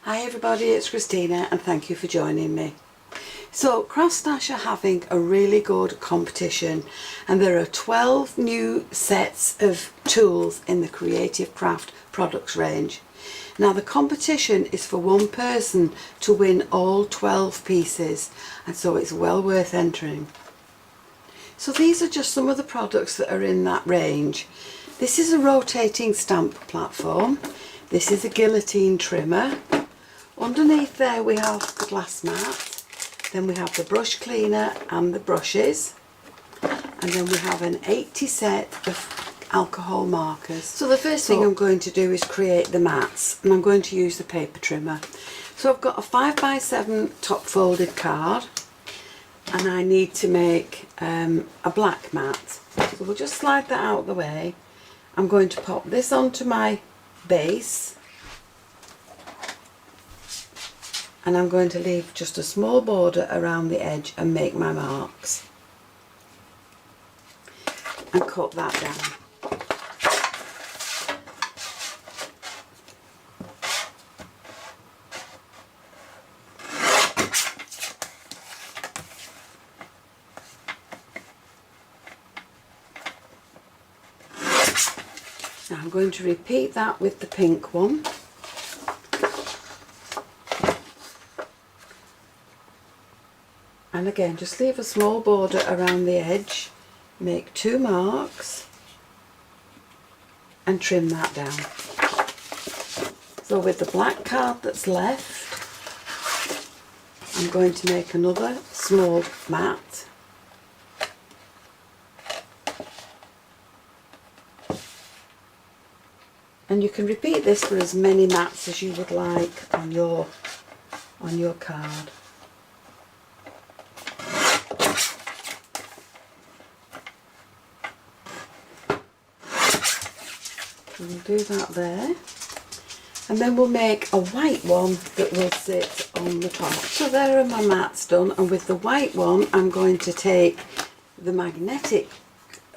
Hi everybody, it's Christina and thank you for joining me. So Craft Stash are having a really good competition and there are 12 new sets of tools in the Creative Craft products range. Now the competition is for one person to win all 12 pieces, and so it's well worth entering. So these are just some of the products that are in that range. This is a rotating stamp platform. This is a guillotine trimmer. Underneath there we have the glass mat, then we have the brush cleaner and the brushes, and then we have an 80 set of alcohol markers. So the first thing I'm going to do is create the mats, and I'm going to use the paper trimmer. So I've got a 5x7 top folded card and I need to make a black mat. So we'll just slide that out of the way. I'm going to pop this onto my base, and I'm going to leave just a small border around the edge and make my marks and cut that down. Now I'm going to repeat that with the pink one. And again, just leave a small border around the edge, make 2 marks and trim that down. So with the black card that's left, I'm going to make another small mat. And you can repeat this for as many mats as you would like on your card. We'll do that there, and then we'll make a white one that will sit on the top. So there are my mats done, and with the white one I'm going to take the magnetic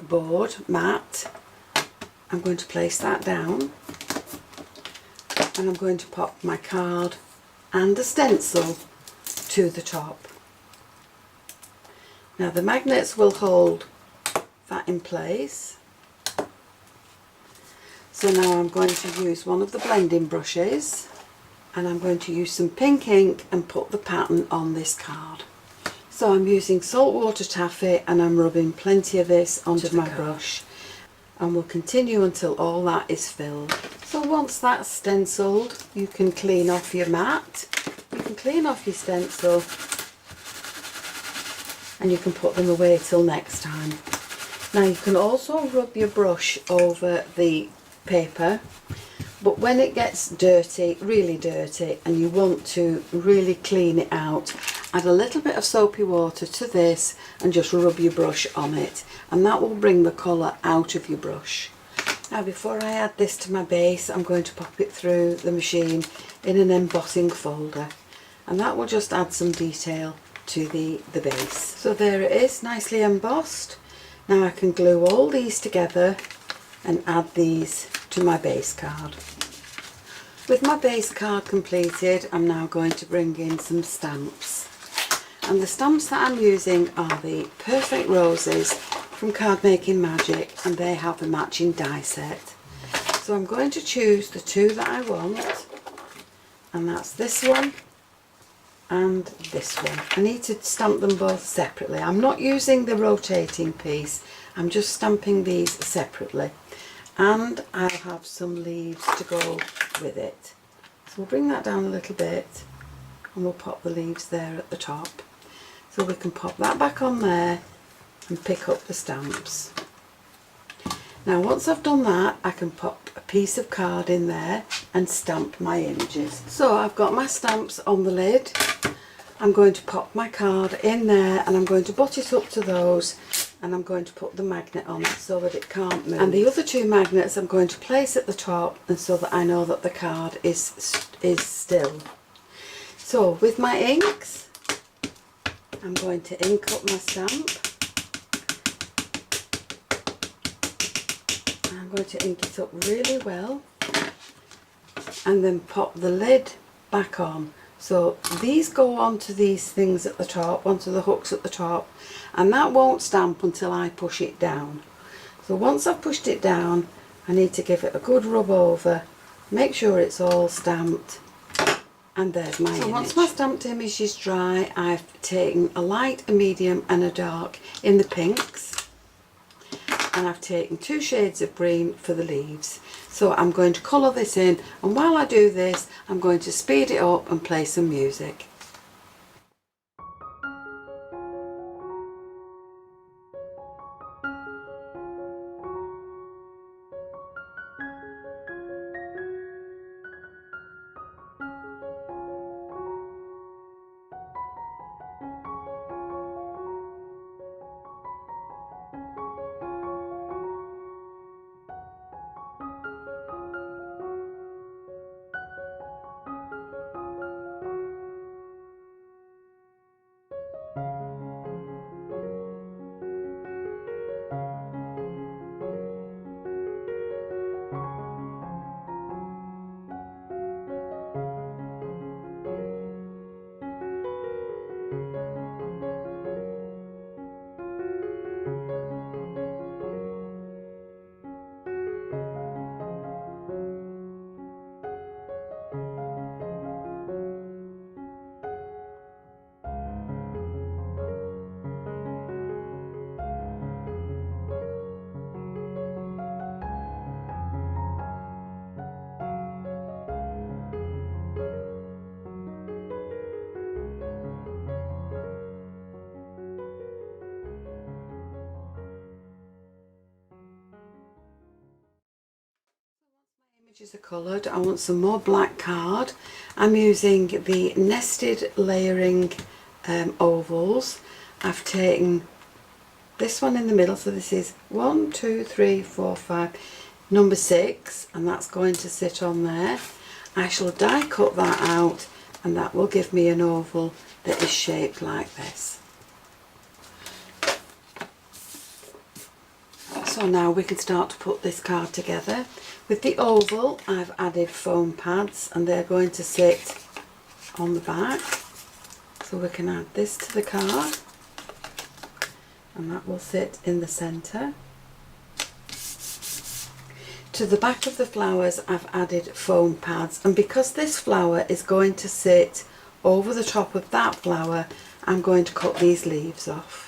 board mat, I'm going to place that down, and I'm going to pop my card and a stencil to the top. Now the magnets will hold that in place. So now I'm going to use one of the blending brushes, and I'm going to use some pink ink and put the pattern on this card. So I'm using saltwater taffy and I'm rubbing plenty of this onto my brush, and we'll continue until all that is filled. So once that's stenciled, you can clean off your mat, you can clean off your stencil, and you can put them away till next time. Now you can also rub your brush over the paper, but when it gets dirty, really dirty, and you want to really clean it out, add a little bit of soapy water to this and just rub your brush on it, and that will bring the colour out of your brush. Now before I add this to my base, I'm going to pop it through the machine in an embossing folder, and that will just add some detail to the base. So there it is, nicely embossed. Now I can glue all these together and add these to my base card. With my base card completed, I'm now going to bring in some stamps, and the stamps that I'm using are the Perfect Roses from Card Making Magic, and they have a matching die set. So I'm going to choose the 2 that I want, and that's this one and this one. I need to stamp them both separately. I'm not using the rotating piece, I'm just stamping these separately. And I'll have some leaves to go with it. So we'll bring that down a little bit and we'll pop the leaves there at the top. So we can pop that back on there and pick up the stamps. Now once I've done that, I can pop a piece of card in there and stamp my images. So I've got my stamps on the lid. I'm going to pop my card in there and I'm going to butt it up to those, and I'm going to put the magnet on it so that it can't move. And the other 2 magnets I'm going to place at the top, and so that I know that the card is still. So with my inks, I'm going to ink up my stamp. I'm going to ink it up really well and then pop the lid back on. So these go onto these things at the top, onto the hooks at the top, and that won't stamp until I push it down. So once I've pushed it down, I need to give it a good rub over, make sure it's all stamped, and there's my image. Once my stamped image is dry, I've taken a light, a medium and a dark in the pinks, and I've taken 2 shades of green for the leaves. So I'm going to colour this in, and while I do this I'm going to speed it up and play some music. Images are coloured. I want some more black card. I'm using the nested layering ovals. I've taken this one in the middle, so this is 1, 2, 3, 4, 5, number 6, and that's going to sit on there. I shall die cut that out, and that will give me an oval that is shaped like this. So now we can start to put this card together. With the oval, I've added foam pads, and they're going to sit on the back. So we can add this to the card, and that will sit in the centre. To the back of the flowers, I've added foam pads, and because this flower is going to sit over the top of that flower, I'm going to cut these leaves off.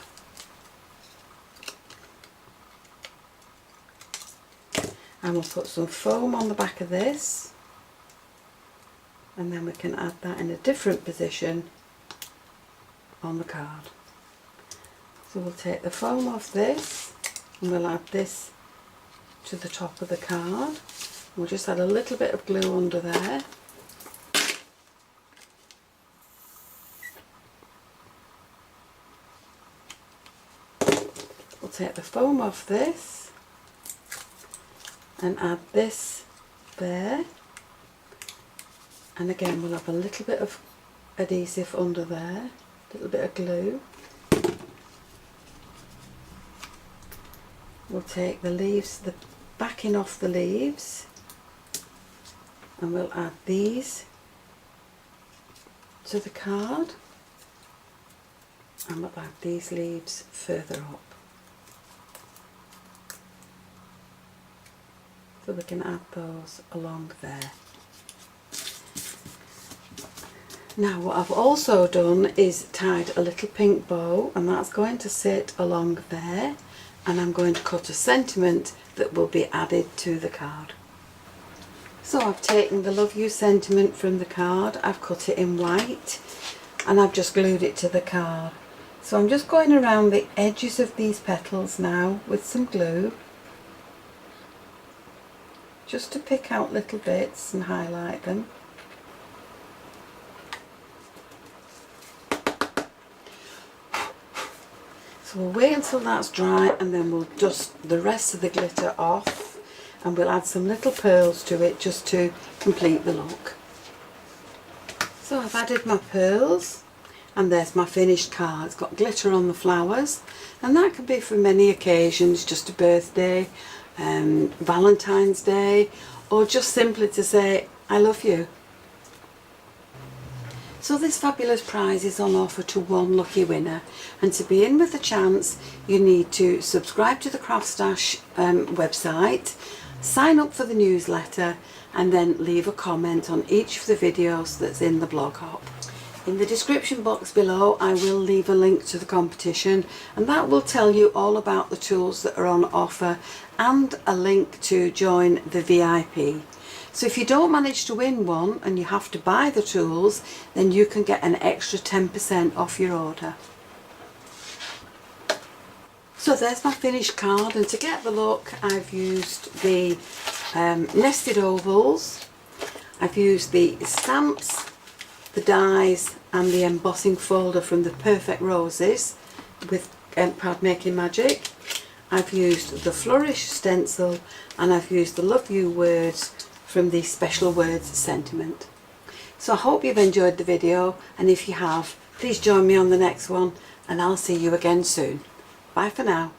And we'll put some foam on the back of this, and then we can add that in a different position on the card. So we'll take the foam off this, and we'll add this to the top of the card. We'll just add a little bit of glue under there. We'll take the foam off this and add this there, and again we'll have a little bit of adhesive under there, a little bit of glue. We'll take the leaves, the backing off the leaves, and we'll add these to the card, and we'll add these leaves further up. So we can add those along there. Now what I've also done is tied a little pink bow, and that's going to sit along there, and I'm going to cut a sentiment that will be added to the card. So I've taken the Love You sentiment from the card, I've cut it in white, and I've just glued it to the card. So I'm just going around the edges of these petals now with some glue, just to pick out little bits and highlight them. So we'll wait until that's dry, and then we'll dust the rest of the glitter off, and we'll add some little pearls to it just to complete the look. So I've added my pearls, and there's my finished card. It's got glitter on the flowers, and that can be for many occasions, just a birthday, Valentine's Day, or just simply to say I love you. So this fabulous prize is on offer to one lucky winner, and to be in with the chance you need to subscribe to the Craft Stash website, sign up for the newsletter, and then leave a comment on each of the videos that's in the blog hop. In the description box below I will leave a link to the competition, and that will tell you all about the tools that are on offer and a link to join the VIP. So if you don't manage to win one and you have to buy the tools, then you can get an extra 10% off your order. So there's my finished card, and to get the look I've used the nested ovals, I've used the stamps, the dies and the embossing folder from the Perfect Roses with Proud Making Magic. I've used the Flourish stencil, and I've used the Love You words from the Special Words sentiment. So I hope you've enjoyed the video, and if you have, please join me on the next one, and I'll see you again soon. Bye for now.